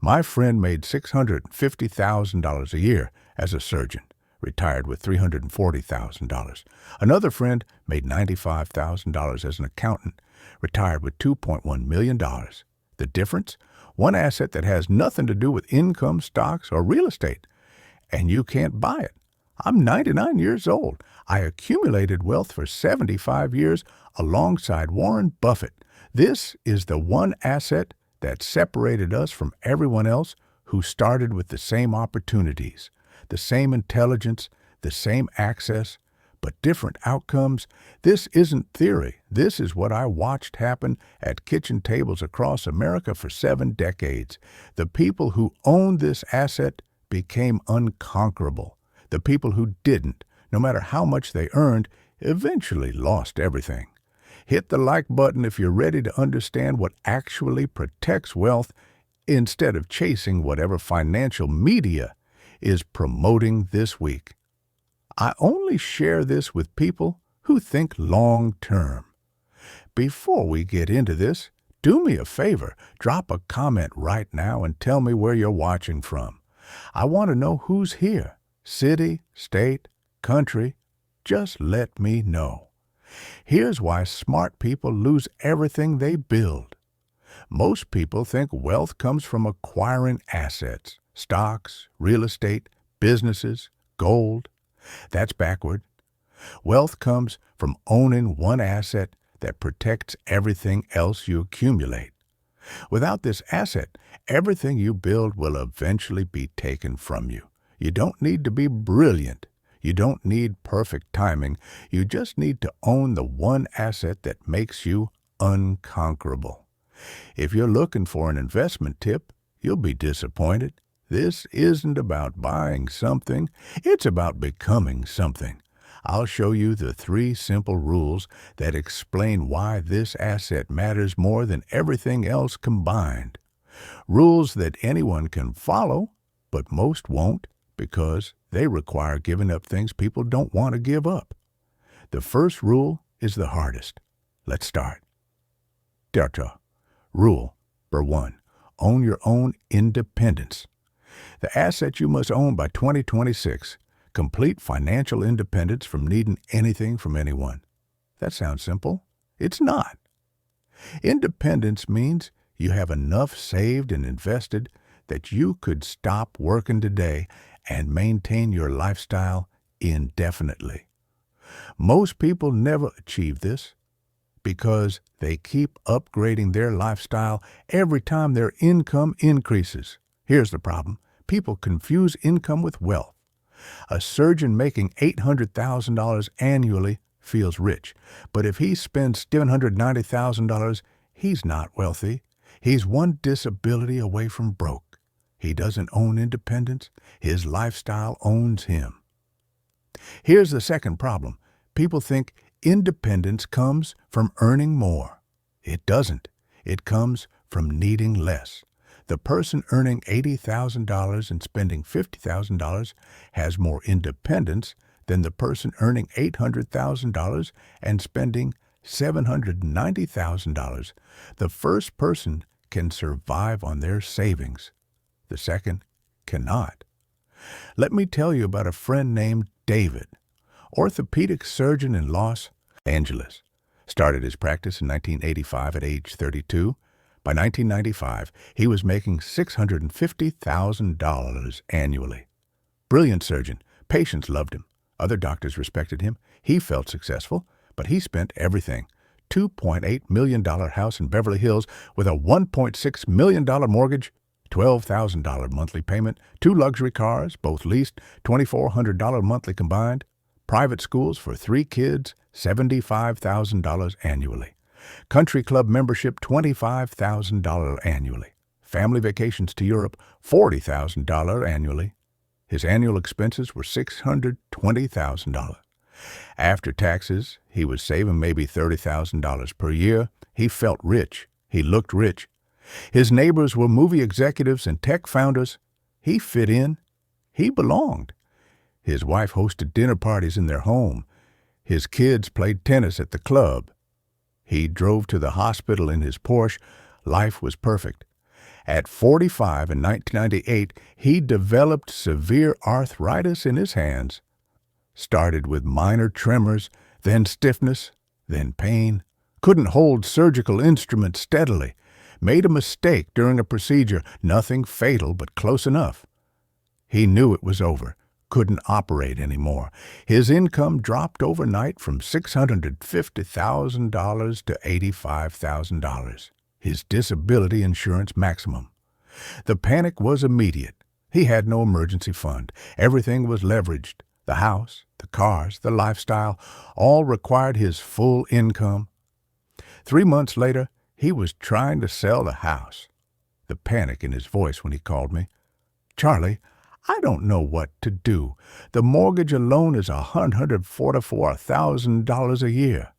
My friend made $650,000 a year as a surgeon, retired with $340,000. Another friend made $95,000 as an accountant, retired with $2.1 million. The difference? One asset that has nothing to do with income, stocks, or real estate. And you can't buy it. I'm 99 years old. I accumulated wealth for 75 years alongside Warren Buffett. This is the one asset that separated us from everyone else who started with the same opportunities, the same intelligence, the same access, but different outcomes. This isn't theory. This is what I watched happen at kitchen tables across America for 7 decades. The people who owned this asset became unconquerable. The people who didn't, no matter how much they earned, eventually lost everything. Hit the like button if you're ready to understand what actually protects wealth instead of chasing whatever financial media is promoting this week. I only share this with people who think long term. Before we get into this, do me a favor, drop a comment right now and tell me where you're watching from. I want to know who's here. City, state, country, just let me know. Here's why smart people lose everything they build. Most people think wealth comes from acquiring assets, stocks, real estate, businesses, gold. That's backward. Wealth comes from owning one asset that protects everything else you accumulate. Without this asset, everything you build will eventually be taken from you. You don't need to be brilliant. You don't need perfect timing. You just need to own the one asset that makes you unconquerable. If you're looking for an investment tip, you'll be disappointed. This isn't about buying something. It's about becoming something. I'll show you the 3 simple rules that explain why this asset matters more than everything else combined. Rules that anyone can follow, but most won't, because they require giving up things people don't want to give up. The first rule is the hardest. Let's start. Delta. Rule number 1. Own your own independence. The asset you must own by 2026. Complete financial independence from needing anything from anyone. That sounds simple. It's not. Independence means you have enough saved and invested that you could stop working today and maintain your lifestyle indefinitely. Most people never achieve this because they keep upgrading their lifestyle every time their income increases. Here's the problem. People confuse income with wealth. A surgeon making $800,000 annually feels rich, but if he spends $790,000, he's not wealthy. He's one disability away from broke. He doesn't own independence. His lifestyle owns him. Here's the second problem. People think independence comes from earning more. It doesn't. It comes from needing less. The person earning $80,000 and spending $50,000 has more independence than the person earning $800,000 and spending $790,000. The first person can survive on their savings. The second cannot. Let me tell you about a friend named David, orthopedic surgeon in Los Angeles. Started his practice in 1985 at age 32. By 1995, he was making $650,000 annually. Brilliant surgeon. Patients loved him. Other doctors respected him. He felt successful, but he spent everything. $2.8 million house in Beverly Hills with a $1.6 million mortgage, $12,000 monthly payment, 2 luxury cars, both leased, $2,400 monthly combined, private schools for 3 kids, $75,000 annually. Country club membership, $25,000 annually. Family vacations to Europe, $40,000 annually. His annual expenses were $620,000. After taxes, he was saving maybe $30,000 per year. He felt rich. He looked rich. His neighbors were movie executives and tech founders. He fit in. He belonged. His wife hosted dinner parties in their home. His kids played tennis at the club. He drove to the hospital in his Porsche. Life was perfect. At 45 in 1998, he developed severe arthritis in his hands. Started with minor tremors, then stiffness, then pain. Couldn't hold surgical instruments steadily. Made a mistake during a procedure, nothing fatal but close enough. He knew it was over. Couldn't operate anymore. His income dropped overnight from $650,000 to $85,000. His disability insurance maximum. The panic was immediate. He had no emergency fund. Everything was leveraged. The house, the cars, the lifestyle, all required his full income. 3 months later, he was trying to sell the house. The panic in his voice when he called me. "Charlie, I don't know what to do. The mortgage alone is $144,000 a year.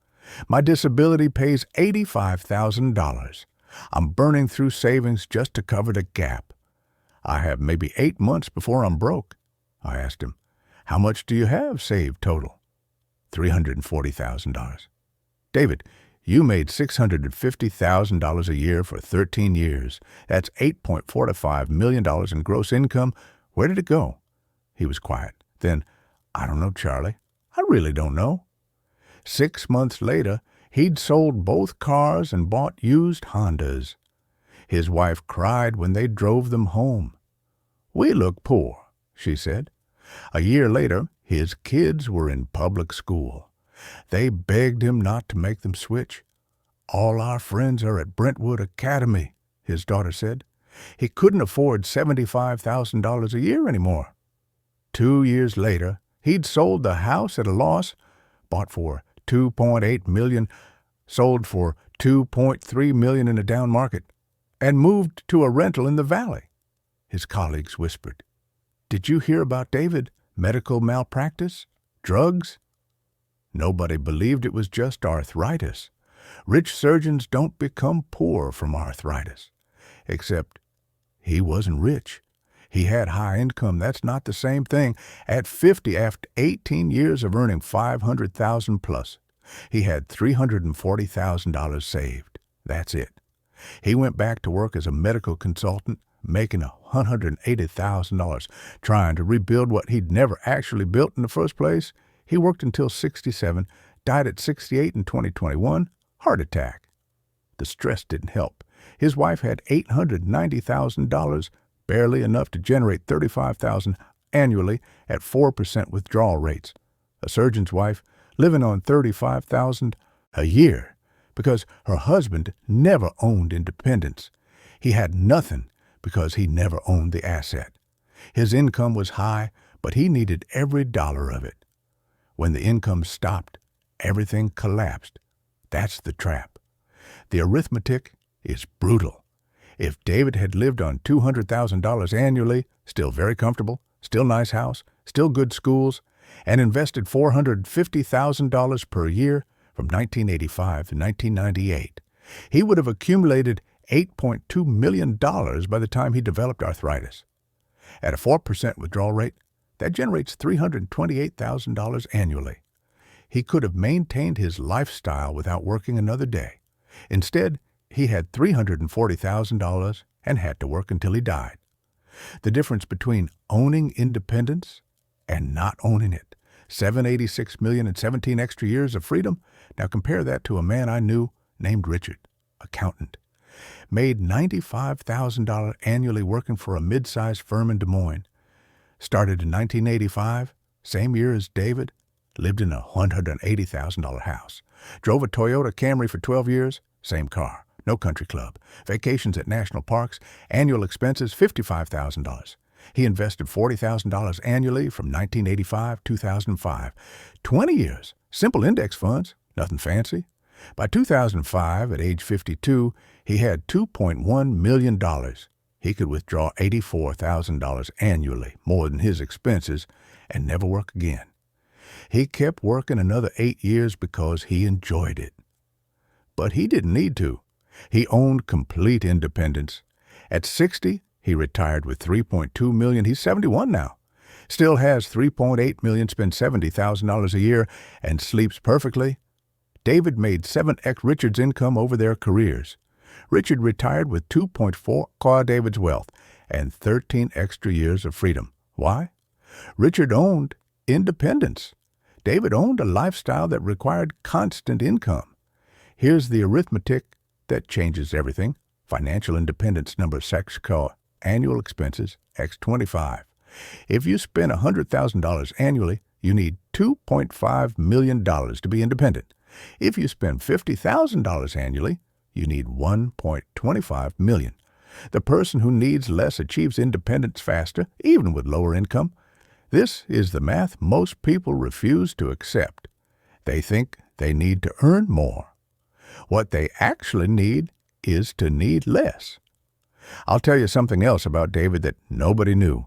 My disability pays $85,000. I'm burning through savings just to cover the gap. I have maybe 8 months before I'm broke." I asked him, "How much do you have saved total?" $340,000. "David, you made $650,000 a year for 13 years. That's $8.45 million in gross income. Where did it go?" He was quiet. Then, "I don't know, Charlie. I really don't know." 6 months later, he'd sold both cars and bought used Hondas. His wife cried when they drove them home. "We look poor," she said. A year later, his kids were in public school. They begged him not to make them switch. "All our friends are at Brentwood Academy," his daughter said. He couldn't afford $75,000 a year anymore. 2 years later, he'd sold the house at a loss, bought for $2.8 million, sold for $2.3 million in a down market, and moved to a rental in the valley. His colleagues whispered, "Did you hear about David? Medical malpractice? Drugs?" Nobody believed it was just arthritis. Rich surgeons don't become poor from arthritis. Except he wasn't rich. He had high income. That's not the same thing. At 50, after 18 years of earning $500,000 plus, he had $340,000 saved. That's it. He went back to work as a medical consultant, making $180,000, trying to rebuild what he'd never actually built in the first place. He worked until 67, died at 68 in 2021, heart attack. The stress didn't help. His wife had $890,000, barely enough to generate $35,000 annually at 4% withdrawal rates. A surgeon's wife living on $35,000 a year because her husband never owned independence. He had nothing because he never owned the asset. His income was high, but he needed every dollar of it. When the income stopped, everything collapsed. That's the trap. The arithmetic is brutal. If David had lived on $200,000 annually, still very comfortable, still nice house, still good schools, and invested $450,000 per year from 1985 to 1998, he would have accumulated $8.2 million by the time he developed arthritis. At a 4% withdrawal rate, that generates $328,000 annually. He could have maintained his lifestyle without working another day. Instead, he had $340,000 and had to work until he died. The difference between owning independence and not owning it. $786 million and 17 extra years of freedom. Now compare that to a man I knew named Richard, accountant. Made $95,000 annually working for a mid-sized firm in Des Moines. Started in 1985, same year as David, lived in a $180,000 house. Drove a Toyota Camry for 12 years, same car, no country club. Vacations at national parks, annual expenses $55,000. He invested $40,000 annually from 1985 to 2005. 20 years, simple index funds, nothing fancy. By 2005, at age 52, he had $2.1 million. He could withdraw $84,000 annually, more than his expenses, and never work again. He kept working another 8 years because he enjoyed it. But he didn't need to. He owned complete independence. At 60, he retired with $3.2 million. He's 71 now. Still has $3.8 million, spends $70,000 a year, and sleeps perfectly. David made 7x Richard's income over their careers. Richard retired with 2.4 David's wealth and 13 extra years of freedom. Why? Richard owned independence. David owned a lifestyle that required constant income. Here's the arithmetic that changes everything. Financial independence number 6 called annual expenses x 25. If you spend $100,000 annually, you need $2.5 million to be independent. If you spend $50,000 annually, you need $1.25 million. The person who needs less achieves independence faster, even with lower income. This is the math most people refuse to accept. They think they need to earn more. What they actually need is to need less. I'll tell you something else about David that nobody knew.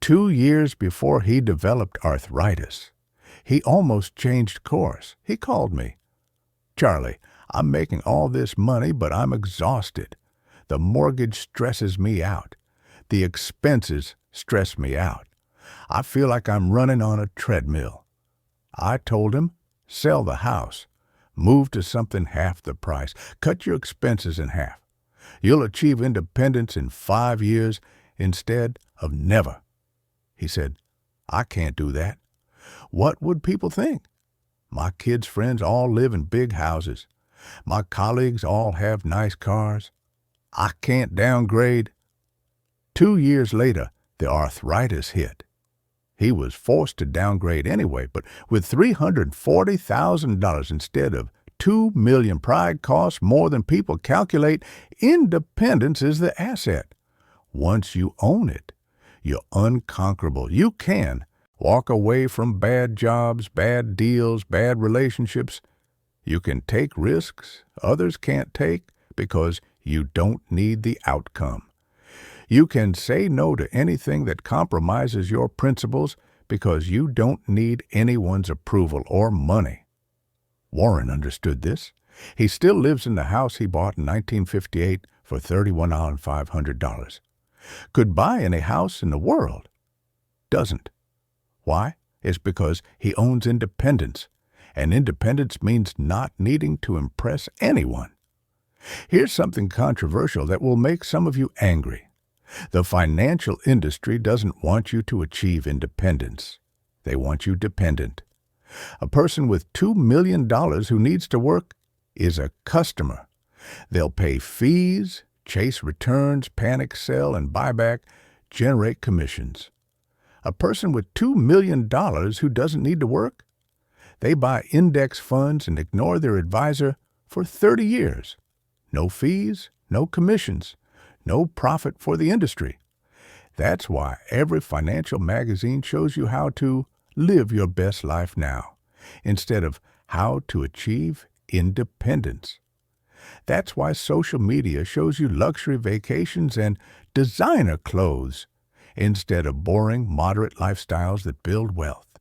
2 years before he developed arthritis, he almost changed course. He called me. "Charlie, I'm making all this money, but I'm exhausted. The mortgage stresses me out. The expenses stress me out. I feel like I'm running on a treadmill." I told him, sell the house. Move to something half the price. Cut your expenses in half. You'll achieve independence in 5 years instead of never. He said, "I can't do that. What would people think? My kids' friends all live in big houses. My colleagues all have nice cars. I can't downgrade." 2 years later, the arthritis hit. He was forced to downgrade anyway, but with $340,000 instead of $2 million, pride costs more than people calculate. Independence is the asset. Once you own it, you're unconquerable. You can walk away from bad jobs, bad deals, bad relationships. You can take risks others can't take because you don't need the outcome. You can say no to anything that compromises your principles because you don't need anyone's approval or money. Warren understood this. He still lives in the house he bought in 1958 for $31,500. Could buy any house in the world. Doesn't. Why? It's because he owns independence, and independence means not needing to impress anyone. Here's something controversial that will make some of you angry. The financial industry doesn't want you to achieve independence. They want you dependent. A person with $2 million who needs to work is a customer. They'll pay fees, chase returns, panic sell, and buyback, generate commissions. A person with $2 million who doesn't need to work, they buy index funds and ignore their advisor for 30 years. No fees, no commissions, no profit for the industry. That's why every financial magazine shows you how to live your best life now, instead of how to achieve independence. That's why social media shows you luxury vacations and designer clothes, instead of boring, moderate lifestyles that build wealth.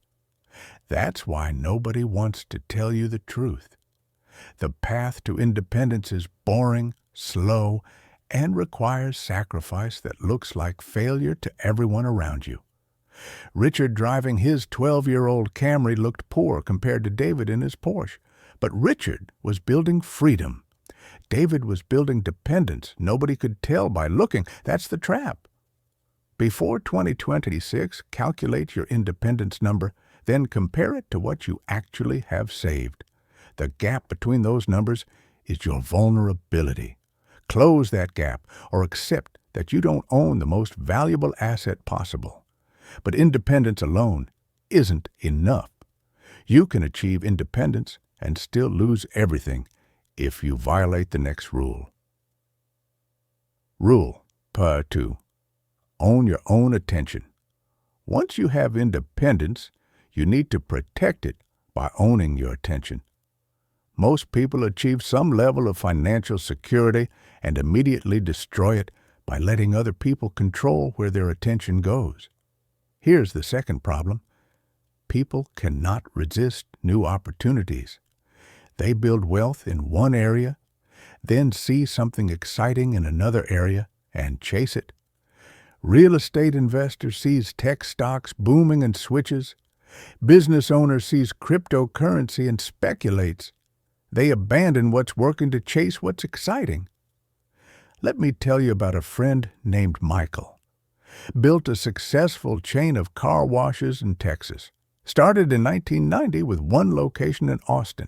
That's why nobody wants to tell you the truth. The path to independence is boring, slow, and requires sacrifice that looks like failure to everyone around you. Richard driving his 12-year-old Camry looked poor compared to David in his Porsche, but Richard was building freedom. David was building dependence. Nobody could tell by looking. That's the trap. Before 2026, calculate your independence number, then compare it to what you actually have saved. The gap between those numbers is your vulnerability. Close that gap or accept that you don't own the most valuable asset possible. But independence alone isn't enough. You can achieve independence and still lose everything if you violate the next rule. Rule Part 2. Own your own attention. Once you have independence, you need to protect it by owning your attention. Most people achieve some level of financial security and immediately destroy it by letting other people control where their attention goes. Here's the second problem. People cannot resist new opportunities. They build wealth in one area, then see something exciting in another area and chase it. Real estate investor sees tech stocks booming and switches. Business owner sees cryptocurrency and speculates. They abandon what's working to chase what's exciting. Let me tell you about a friend named Michael. Built a successful chain of car washes in Texas. Started in 1990 with one location in Austin.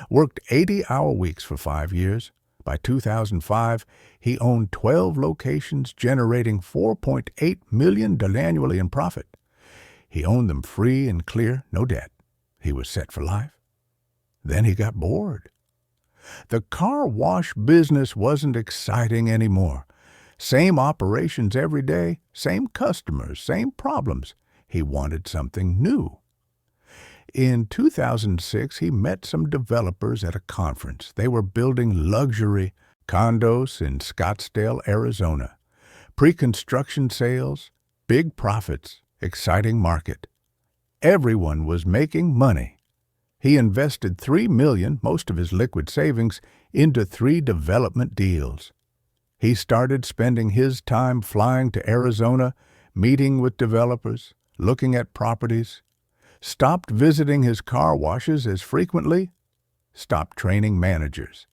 Worked 80-hour weeks for 5 years. By 2005, he owned 12 locations, generating $4.8 million annually in profit. He owned them free and clear, no debt. He was set for life. Then he got bored. The car wash business wasn't exciting anymore. Same operations every day, same customers, same problems. He wanted something new. In 2006, he met some developers at a conference. They were building luxury condos in Scottsdale, Arizona. Pre-construction sales, big profits, exciting market. Everyone was making money. He invested $3 million, most of his liquid savings, into 3 development deals. He started spending his time flying to Arizona, meeting with developers, looking at properties. Stopped visiting his car washes as frequently. Stopped training managers.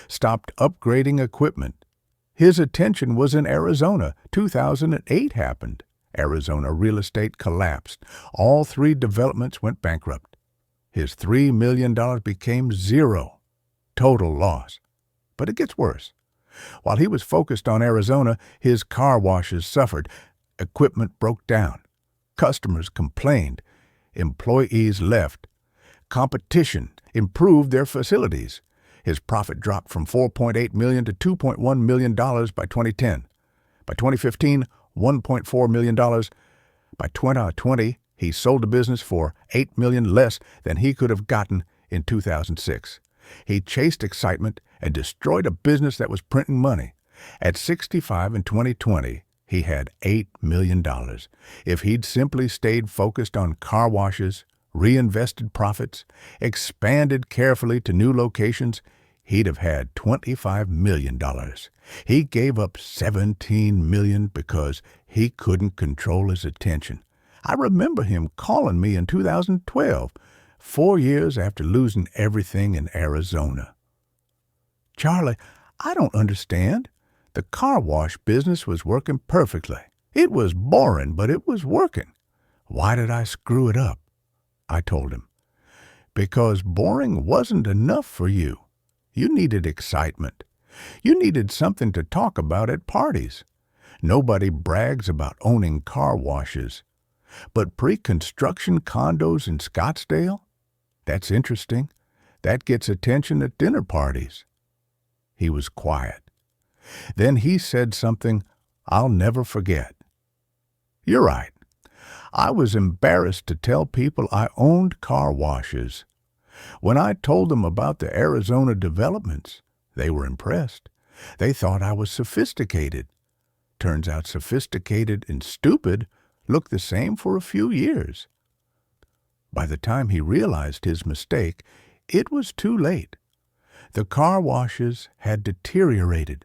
Stopped upgrading equipment. His attention was in Arizona. 2008 happened. Arizona real estate collapsed. All 3 developments went bankrupt. His $3 million became zero. Total loss. But it gets worse. While he was focused on Arizona, his car washes suffered. Equipment broke down. Customers complained. Employees left. Competition improved their facilities. His profit dropped from $4.8 million to $2.1 million by 2010. By 2015, $1.4 million. By 2020, he sold the business for $8 million less than he could have gotten in 2006. He chased excitement and destroyed a business that was printing money. At 65 in 2020, he had $8 million. If he'd simply stayed focused on car washes, reinvested profits, expanded carefully to new locations, he'd have had $25 million. He gave up $17 million because he couldn't control his attention. I remember him calling me in 2012, 4 years after losing everything in Arizona. "Charlie, I don't understand. The car wash business was working perfectly. It was boring, but it was working. Why did I screw it up?" I told him. "Because boring wasn't enough for you. You needed excitement. You needed something to talk about at parties. Nobody brags about owning car washes. But pre-construction condos in Scottsdale? That's interesting. That gets attention at dinner parties." He was quiet. Then he said something I'll never forget. "You're right. I was embarrassed to tell people I owned car washes. When I told them about the Arizona developments, they were impressed. They thought I was sophisticated. Turns out sophisticated and stupid looked the same for a few years." By the time he realized his mistake, it was too late. The car washes had deteriorated.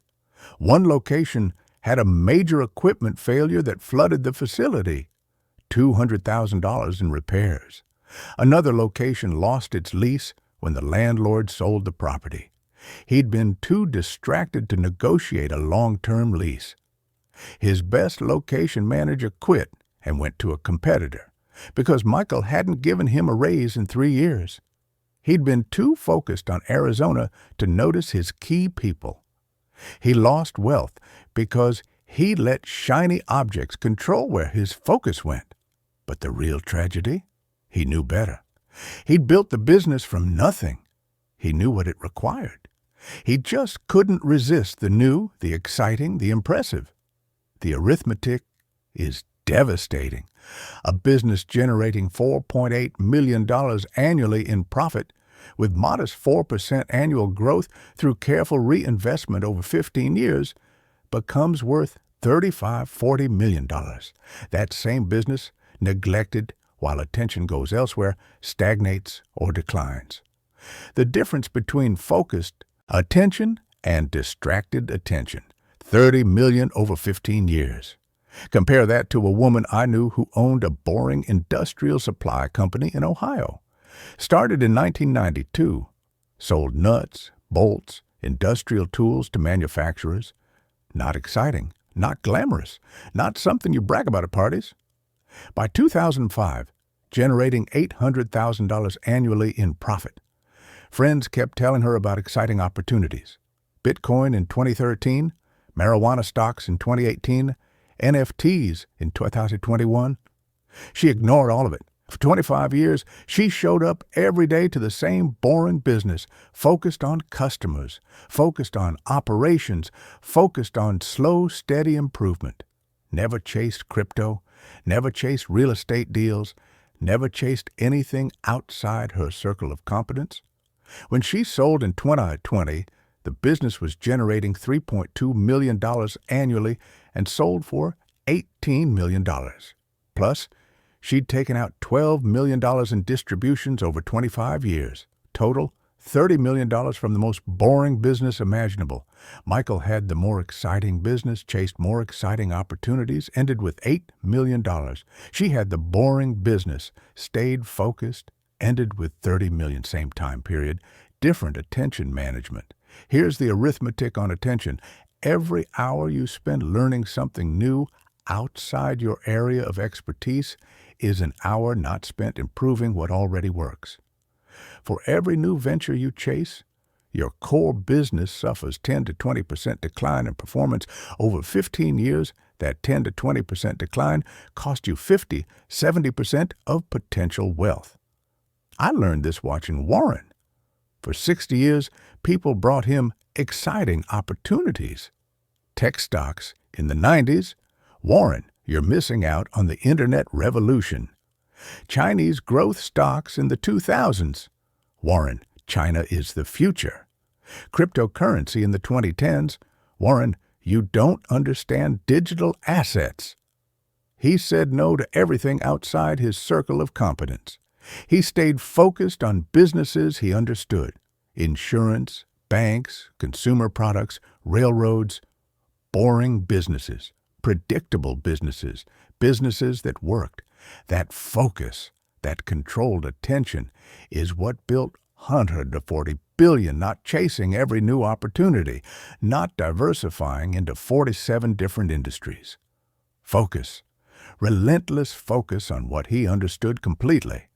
One location had a major equipment failure that flooded the facility. $200,000 in repairs. Another location lost its lease when the landlord sold the property. He'd been too distracted to negotiate a long-term lease. His best location manager quit and went to a competitor because Michael hadn't given him a raise in 3 years. He'd been too focused on Arizona to notice his key people. He lost wealth because he let shiny objects control where his focus went. But the real tragedy? He knew better. He'd built the business from nothing. He knew what it required. He just couldn't resist the new, the exciting, the impressive. The arithmetic is devastating. A business generating $4.8 million annually in profit with modest 4% annual growth through careful reinvestment over 15 years becomes worth $35–40 million. That same business, neglected while attention goes elsewhere, stagnates or declines. The difference between focused attention and distracted attention, $30 million over 15 years. Compare that to a woman I knew who owned a boring industrial supply company in Ohio. Started in 1992, sold nuts, bolts, industrial tools to manufacturers, not exciting, not glamorous, not something you brag about at parties. By 2005, generating $800,000 annually in profit. Friends kept telling her about exciting opportunities. Bitcoin in 2013, marijuana stocks in 2018, NFTs in 2021. She ignored all of it. For 25 years, she showed up every day to the same boring business, focused on customers, focused on operations, focused on slow, steady improvement. Never chased crypto, never chased real estate deals, never chased anything outside her circle of competence. When she sold in 2020, the business was generating $3.2 million annually and sold for $18 million. Plus, she'd taken out $12 million in distributions over 25 years. Total, $30 million from the most boring business imaginable. Michael had the more exciting business, chased more exciting opportunities, ended with $8 million. She had the boring business, stayed focused, ended with $30 million, same time period. Different attention management. Here's the arithmetic on attention. Every hour you spend learning something new outside your area of expertise is an hour not spent improving what already works. For every new venture you chase, your core business suffers 10 to 20% decline in performance. Over 15 years, that 10 to 20% decline cost you 50, 70% of potential wealth. I learned this watching Warren. For 60 years, people brought him exciting opportunities. Tech stocks in the 90s. Warren, you're missing out on the internet revolution. Chinese growth stocks in the 2000s. Warren, China is the future. Cryptocurrency in the 2010s. Warren, you don't understand digital assets. He said no to everything outside his circle of competence. He stayed focused on businesses he understood. Insurance, banks, consumer products, railroads. Boring businesses. Predictable businesses, businesses that worked. That focus, that controlled attention is what built $140 billion, not chasing every new opportunity, not diversifying into 47 different industries. Focus, relentless focus on what he understood completely.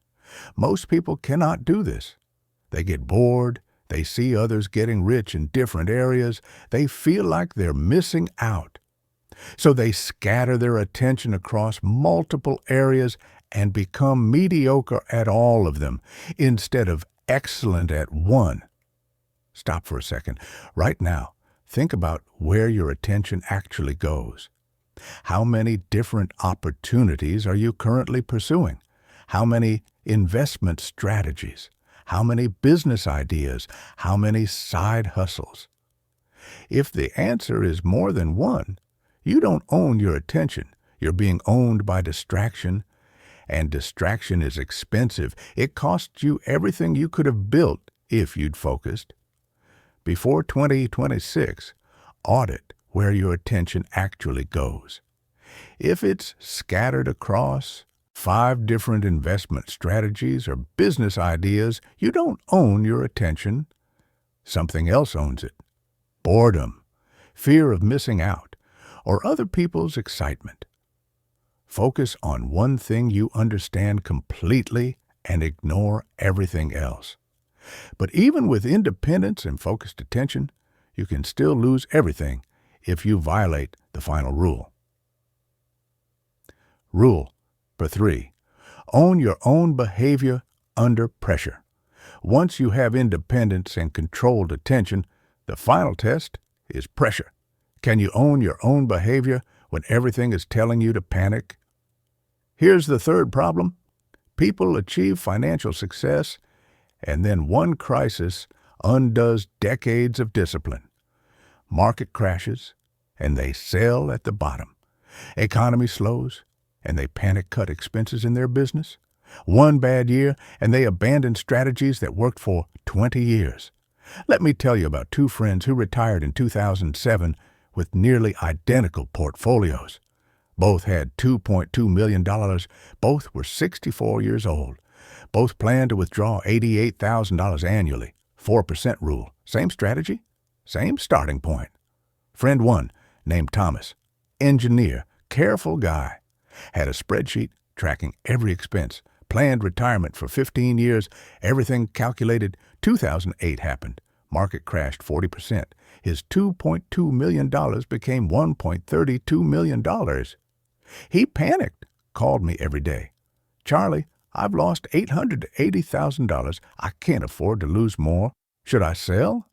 Most people cannot do this. They get bored, they see others getting rich in different areas, they feel like they're missing out. So they scatter their attention across multiple areas and become mediocre at all of them instead of excellent at one. Stop for a second. Right now, think about where your attention actually goes. How many different opportunities are you currently pursuing? How many investment strategies? How many business ideas? How many side hustles? If the answer is more than one, you don't own your attention. You're being owned by distraction, and distraction is expensive. It costs you everything you could have built if you'd focused. Before 2026, audit where your attention actually goes. If it's scattered across 5 different investment strategies or business ideas, you don't own your attention. Something else owns it. Boredom, fear of missing out, or other people's excitement. Focus on one thing you understand completely and ignore everything else. But even with independence and focused attention, you can still lose everything if you violate the final rule. Rule number 3. Own your own behavior under pressure. Once you have independence and controlled attention, the final test is pressure. Can you own your own behavior when everything is telling you to panic? Here's the third problem. People achieve financial success, and then one crisis undoes decades of discipline. Market crashes, and they sell at the bottom. Economy slows, and they panic cut expenses in their business. One bad year, and they abandon strategies that worked for 20 years. Let me tell you about 2 friends who retired in 2007 with nearly identical portfolios. Both had $2.2 million. Both were 64 years old. Both planned to withdraw $88,000 annually. 4% rule. Same strategy, same starting point. Friend 1 named Thomas. Engineer, careful guy. Had a spreadsheet tracking every expense. Planned retirement for 15 years. Everything calculated. 2008 happened. Market crashed 40%. His $2.2 million became $1.32 million. He panicked, called me every day. Charlie, I've lost $880,000 to $80,000. I can't afford to lose more. Should I sell?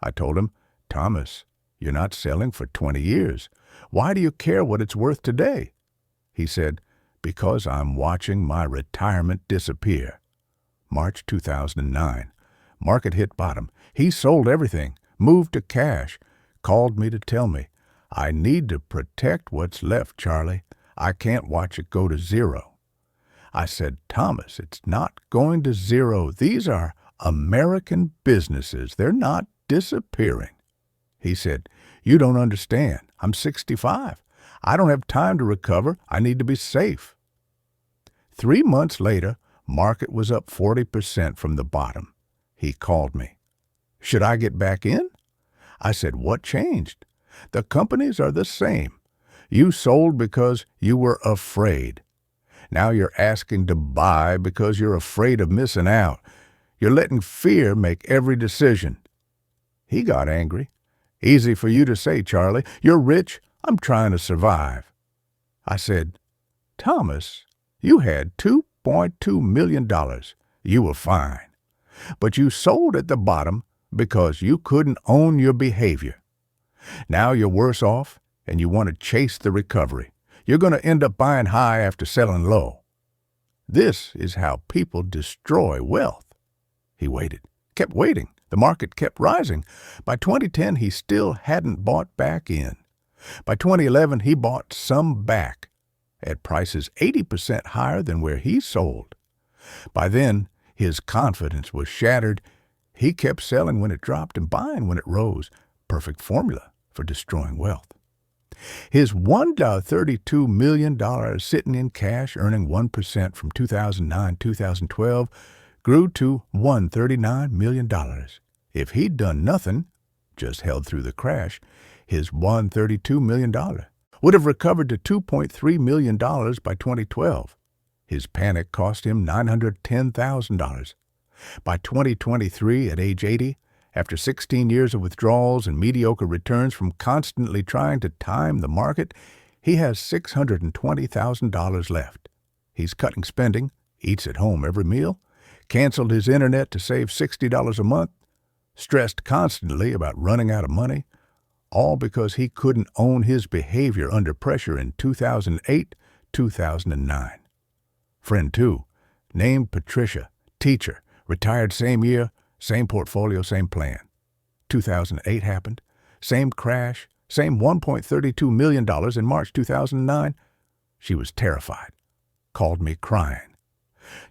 I told him, Thomas, you're not selling for 20 years. Why do you care what it's worth today? He said, because I'm watching my retirement disappear. March 2009. Market hit bottom. He sold everything, moved to cash, called me to tell me, I need to protect what's left, Charlie. I can't watch it go to zero. I said, Thomas, it's not going to zero. These are American businesses. They're not disappearing. He said, you don't understand. I'm 65. I don't have time to recover. I need to be safe. 3 months later, market was up 40% from the bottom. He called me. Should I get back in? I said, what changed? The companies are the same. You sold because you were afraid. Now you're asking to buy because you're afraid of missing out. You're letting fear make every decision. He got angry. Easy for you to say, Charlie. You're rich. I'm trying to survive. I said, Thomas, you had $2.2 million. You were fine. But you sold at the bottom because you couldn't own your behavior. Now you're worse off and you want to chase the recovery. You're going to end up buying high after selling low. This is how people destroy wealth. He waited, kept waiting. The market kept rising. By 2010, he still hadn't bought back in. By 2011, he bought some back at prices 80% higher than where he sold. By then, his confidence was shattered. He kept selling when it dropped and buying when it rose. Perfect formula for destroying wealth. His $1.32 million sitting in cash, earning 1% from 2009-2012, grew to $139 million. If he'd done nothing, just held through the crash, his $132 million would have recovered to $2.3 million by 2012. His panic cost him $910,000. By 2023, at age 80, after 16 years of withdrawals and mediocre returns from constantly trying to time the market, he has $620,000 left. He's cutting spending, eats at home every meal, canceled his internet to save $60 a month, stressed constantly about running out of money, all because he couldn't own his behavior under pressure in 2008, 2009. Friend 2, named Patricia, teacher, retired same year, same portfolio, same plan. 2008 happened, same crash, same $1.32 million in March 2009. She was terrified, called me crying.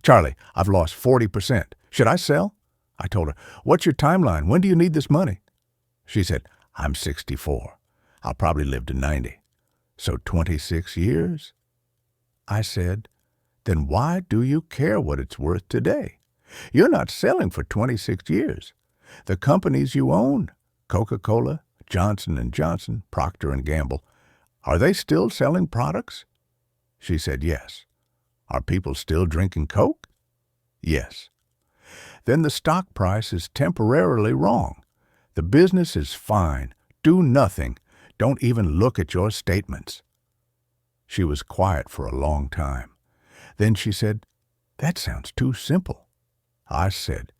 Charlie, I've lost 40%. Should I sell? I told her, what's your timeline? When do you need this money? She said, I'm 64. I'll probably live to 90. So 26 years? I said, then why do you care what it's worth today? You're not selling for 26 years. The companies you own, Coca-Cola, Johnson & Johnson, Procter & Gamble, are they still selling products? She said, yes. Are people still drinking Coke? Yes. Then the stock price is temporarily wrong. The business is fine. Do nothing. Don't even look at your statements. She was quiet for a long time. Then she said, that sounds too simple. I said,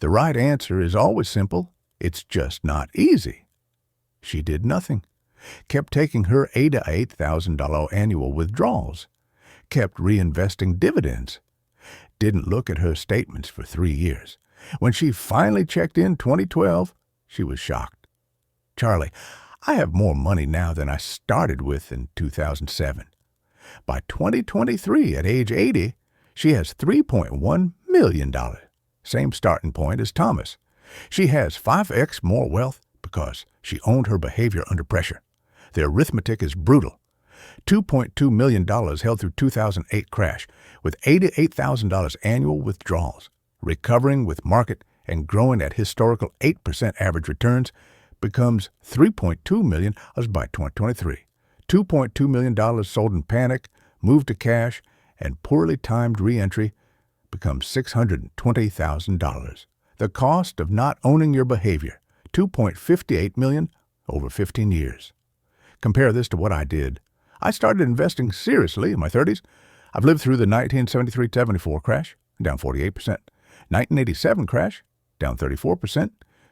the right answer is always simple. It's just not easy. She did nothing. Kept taking her $8,000 to $8,000 annual withdrawals. Kept reinvesting dividends. Didn't look at her statements for 3 years. When she finally checked in 2012, she was shocked. Charlie, I have more money now than I started with in 2007. By 2023, at age 80, she has $3.1 million. Same starting point as Thomas. She has 5x more wealth because she owned her behavior under pressure. The arithmetic is brutal. $2.2 million held through 2008 crash with $88,000 annual withdrawals, recovering with market and growing at historical 8% average returns, becomes $3.2 million by 2023. $2.2 million sold in panic, moved to cash, and poorly timed reentry becomes $620,000. The cost of not owning your behavior, $2.58 million over 15 years. Compare this to what I did. I started investing seriously in my 30s. I've lived through the 1973-74 crash, down 48%, 1987 crash, down 34%,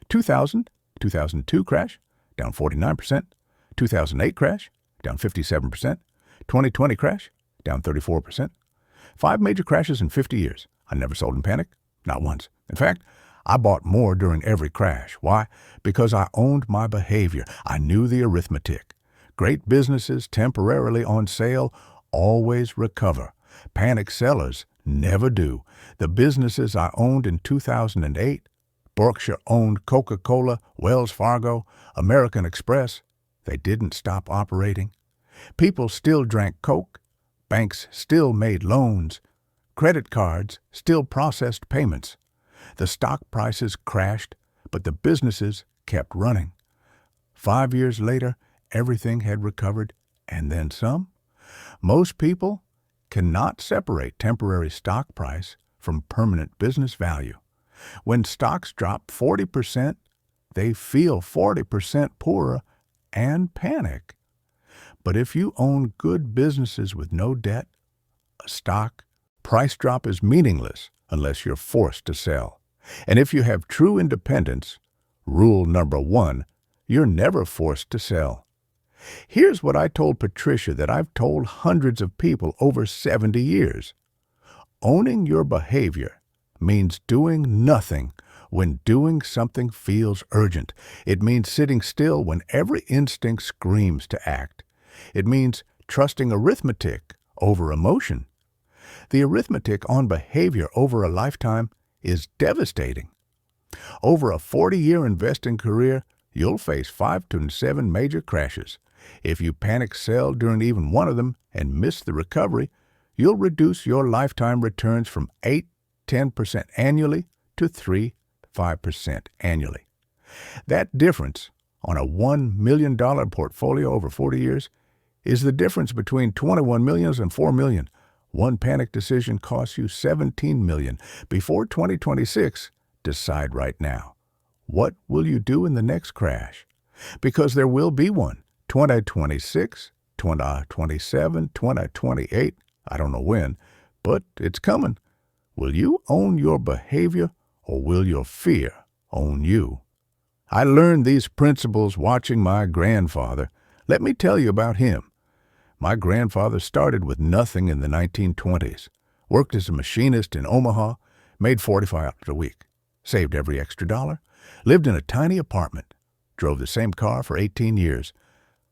2002 crash, down 49%, 2008 crash, down 57%, 2020 crash, down 34%. 5 major crashes in 50 years. I never sold in panic, not once. In fact, I bought more during every crash. Why? Because I owned my behavior. I knew the arithmetic. Great businesses temporarily on sale always recover. Panic sellers never do. The businesses I owned in 2008, Berkshire owned Coca-Cola, Wells Fargo, American Express, they didn't stop operating. People still drank Coke. Banks still made loans. Credit cards still processed payments. The stock prices crashed, but the businesses kept running. 5 years later, everything had recovered, and then some. Most people cannot separate temporary stock price from permanent business value. When stocks drop 40%, they feel 40% poorer and panic. But if you own good businesses with no debt, a stock price drop is meaningless unless you're forced to sell. And if you have true independence, rule number 1, you're never forced to sell. Here's what I told Patricia that I've told hundreds of people over 70 years. Owning your behavior means doing nothing when doing something feels urgent. It means sitting still when every instinct screams to act. It means trusting arithmetic over emotion. The arithmetic on behavior over a lifetime is devastating. Over a 40-year investing career, you'll face 5 to 7 major crashes. If you panic sell during even one of them and miss the recovery, you'll reduce your lifetime returns from 8-10% annually to 3-5% annually. That difference on a $1 million portfolio over 40 years is the difference between $21 million and $4 million. One panic decision costs you $17 million. Before 2026, decide right now. What will you do in the next crash? Because there will be one. 2026, 2027, 2028, I don't know when, but it's coming. Will you own your behavior or will your fear own you? I learned these principles watching my grandfather. Let me tell you about him. My grandfather started with nothing in the 1920s, worked as a machinist in Omaha, made $45 a week, saved every extra dollar, lived in a tiny apartment, drove the same car for 18 years.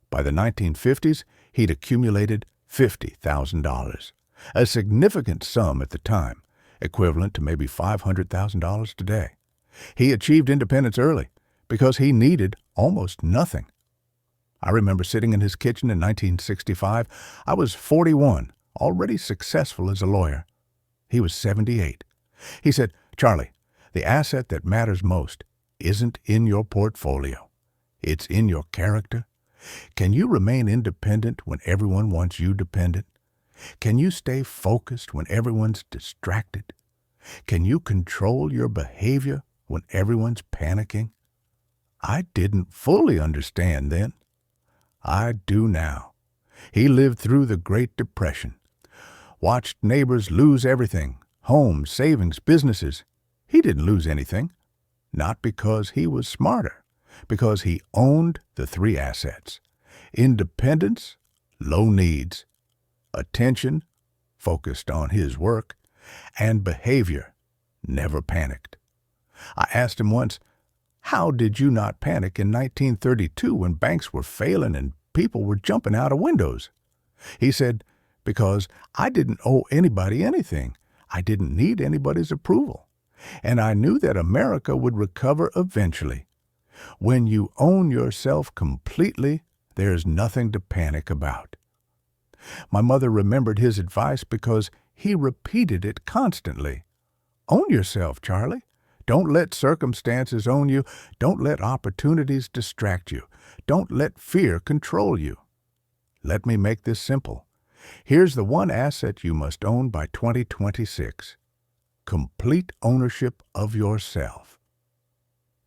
By the 1950s, he'd accumulated $50,000, a significant sum at the time, equivalent to maybe $500,000 today. He achieved independence early because he needed almost nothing. I remember sitting in his kitchen in 1965. I was 41, already successful as a lawyer. He was 78. He said, "Charlie, the asset that matters most isn't in your portfolio. It's in your character. Can you remain independent when everyone wants you dependent? Can you stay focused when everyone's distracted? Can you control your behavior when everyone's panicking?" I didn't fully understand then. I do now. He lived through the Great Depression, watched neighbors lose everything, homes, savings, businesses. He didn't lose anything, not because he was smarter, because he owned the 3 assets: independence, low needs, attention, focused on his work, and behavior, never panicked. I asked him once, "How did you not panic in 1932 when banks were failing and people were jumping out of windows?" He said, "Because I didn't owe anybody anything. I didn't need anybody's approval. And I knew that America would recover eventually. When you own yourself completely, there's nothing to panic about." My mother remembered his advice because he repeated it constantly. "Own yourself, Charlie. Don't let circumstances own you. Don't let opportunities distract you. Don't let fear control you. Let me make this simple. Here's the one asset you must own by 2026. Complete ownership of yourself.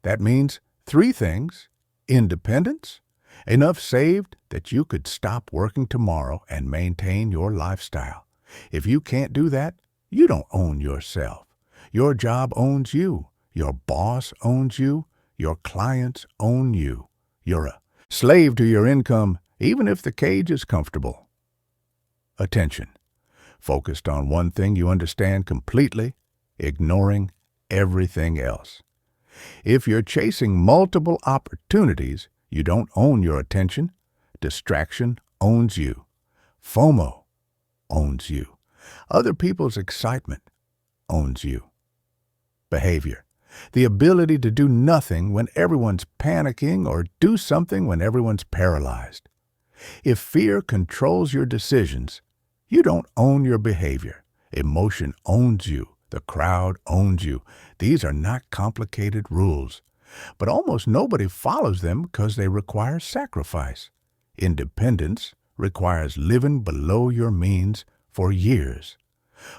That means 3 things: independence, enough saved that you could stop working tomorrow and maintain your lifestyle. If you can't do that, you don't own yourself. Your job owns you. Your boss owns you. Your clients own you. You're a slave to your income, even if the cage is comfortable. Attention. Focused on one thing you understand completely, ignoring everything else. If you're chasing multiple opportunities, you don't own your attention. Distraction owns you. FOMO owns you. Other people's excitement owns you. Behavior. The ability to do nothing when everyone's panicking or do something when everyone's paralyzed. If fear controls your decisions, you don't own your behavior. Emotion owns you. The crowd owns you. These are not complicated rules, but almost nobody follows them because they require sacrifice. Independence requires living below your means for years.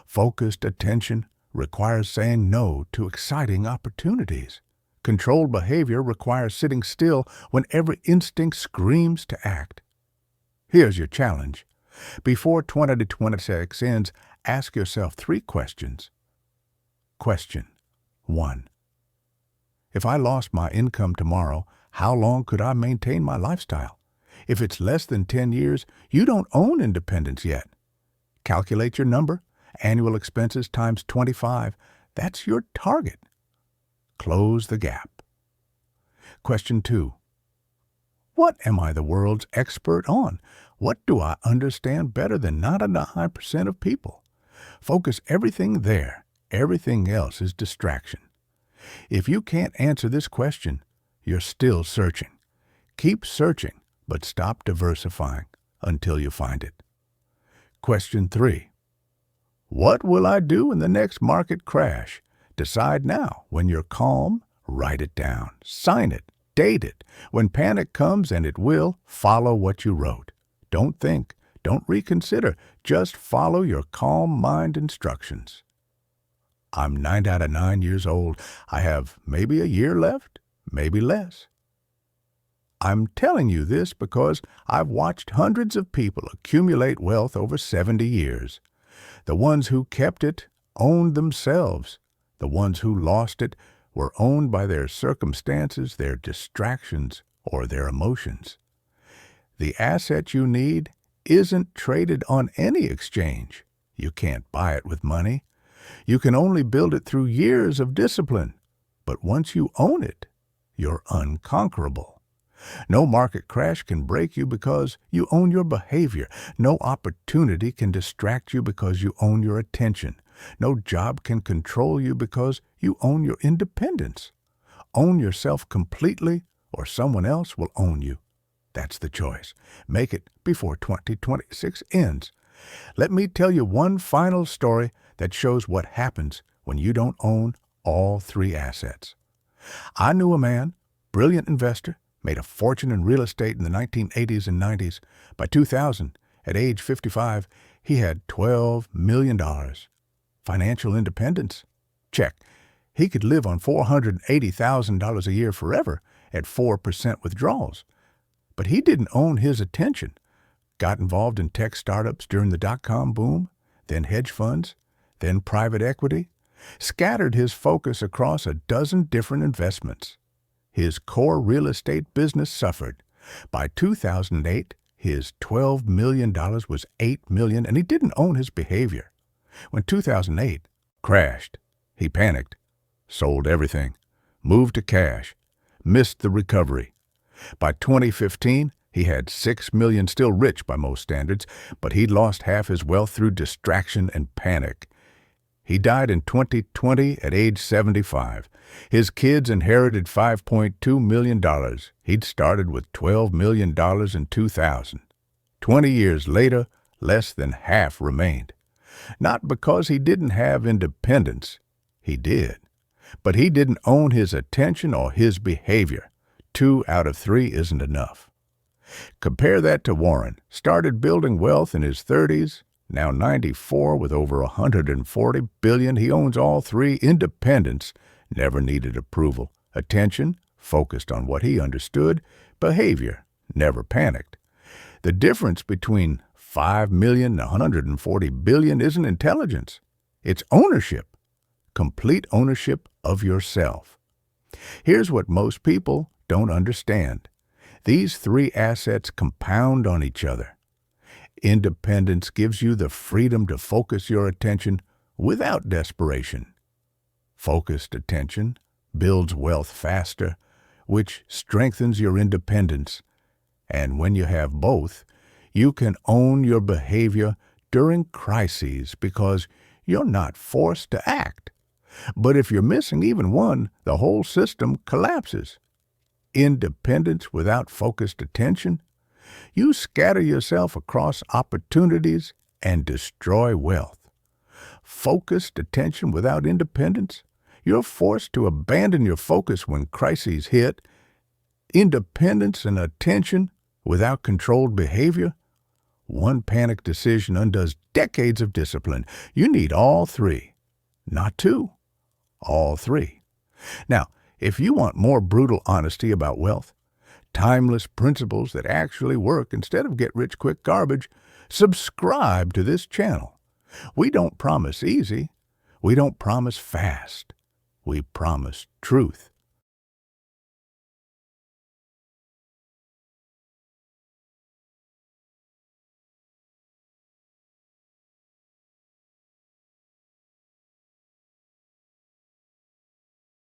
Focused attention requires saying no to exciting opportunities. Controlled behavior requires sitting still when every instinct screams to act. Here's your challenge. Before 2026 ends, ask yourself 3 questions. Question 1. If I lost my income tomorrow, how long could I maintain my lifestyle? If it's less than 10 years, you don't own independence yet. Calculate your number. Annual expenses times 25. That's your target. Close the gap. Question 2. What am I the world's expert on? What do I understand better than 99% of people? Focus everything there. Everything else is distraction. If you can't answer this question, you're still searching. Keep searching, but stop diversifying until you find it. Question 3. What will I do in the next market crash? Decide now. When you're calm, write it down. Sign it. Date it. When panic comes, and it will, follow what you wrote. Don't think. Don't reconsider. Just follow your calm mind instructions. I'm 9 out of 9 years old. I have maybe a year left, maybe less. I'm telling you this because I've watched hundreds of people accumulate wealth over 70 years. The ones who kept it owned themselves. The ones who lost it were owned by their circumstances, their distractions, or their emotions. The asset you need isn't traded on any exchange. You can't buy it with money. You can only build it through years of discipline. But once you own it, you're unconquerable. No market crash can break you because you own your behavior. No opportunity can distract you because you own your attention. No job can control you because you own your independence. Own yourself completely, or someone else will own you. That's the choice. Make it before 2026 ends. Let me tell you one final story that shows what happens when you don't own all 3 assets. I knew a man, brilliant investor, made a fortune in real estate in the 1980s and 90s. By 2000, at age 55, he had $12 million. Financial independence? Check. He could live on $480,000 a year forever at 4% withdrawals. But he didn't own his attention. Got involved in tech startups during the dot-com boom, then hedge funds, then private equity. Scattered his focus across a dozen different investments. His core real estate business suffered. By 2008, his $12 million was $8 million, and he didn't own his behavior. When 2008 crashed, he panicked, sold everything, moved to cash, missed the recovery. By 2015, he had $6 million, still rich by most standards, but he'd lost half his wealth through distraction and panic. He died in 2020 at age 75. His kids inherited $5.2 million. He'd started with $12 million in 2000. 20 years later, less than half remained. Not because he didn't have independence. He did. But he didn't own his attention or his behavior. 2 out of 3 isn't enough. Compare that to Warren. Started building wealth in his 30s, now 94 with over $140 billion. He owns all 3. Independence, never needed approval. Attention, focused on what he understood. Behavior, never panicked. The difference between 5 million and 140 billion isn't intelligence. It's ownership. Complete ownership of yourself. Here's what most people don't understand. These 3 assets compound on each other. Independence gives you the freedom to focus your attention without desperation. Focused attention builds wealth faster, which strengthens your independence. And when you have both, you can own your behavior during crises because you're not forced to act. But if you're missing even one, the whole system collapses. Independence without focused attention, you scatter yourself across opportunities and destroy wealth. Focused attention without independence, you're forced to abandon your focus when crises hit. Independence and attention without controlled behavior, one panic decision undoes decades of discipline. You need all 3, not 2, all 3. Now, if you want more brutal honesty about wealth, timeless principles that actually work instead of get-rich-quick garbage, subscribe to this channel. We don't promise easy. We don't promise fast. We promise truth.